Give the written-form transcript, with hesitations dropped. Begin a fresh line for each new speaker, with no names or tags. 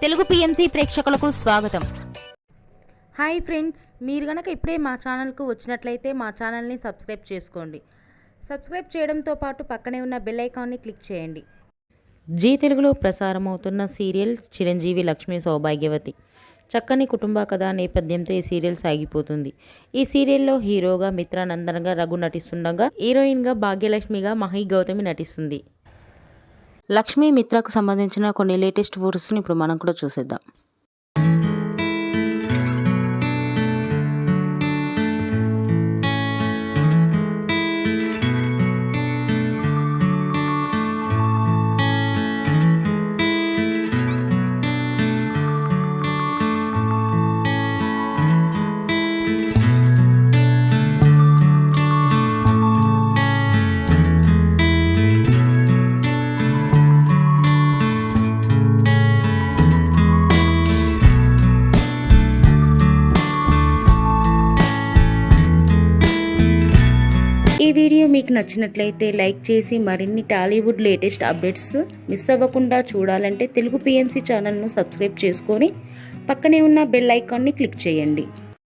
Telugu PMC ప్రేక్షకులకు స్వాగతం.
Hi friends, మీరు గనక ఇప్పుడే మా ఛానల్కు వచ్చినట్లయితే మా ఛానల్ని సబ్స్క్రైబ్ చేసుకోండి. సబ్స్క్రైబ్ చేయడంతో పాటు పక్కనే ఉన్న బెల్ ఐకాన్ని క్లిక్ చేయండి.
జీ తెలుగులో ప్రసారమవుతున్న సీరియల్ చిరంజీవి లక్ష్మీ సౌభాగ్యవతి. చక్కని కుటుంబ కథ నేపథ్యంతో ఈ సీరియల్ సాగిపోతుంది. ఈ సీరియల్లో హీరోగా మిత్రానందన్గా రఘు నటిస్తుండగా, హీరోయిన్గా భాగ్యలక్ష్మిగా మహి గౌతమి నటిస్తుంది. లక్ష్మీ మిత్రకు సంబంధించిన కొన్ని లేటెస్ట్ ఫోటోస్ని ఇప్పుడు మనం కూడా చూసేద్దాం. ఈ వీడియో మీకు నచ్చినట్లయితే లైక్ చేసి మరిన్ని టాలీవుడ్ లేటెస్ట్ అప్డేట్స్ మిస్ అవ్వకుండా చూడాలంటే తెలుగు పిఎంసి ఛానల్ను సబ్స్క్రైబ్ చేసుకొని పక్కనే ఉన్న బెల్ ఐకాన్ని క్లిక్ చేయండి.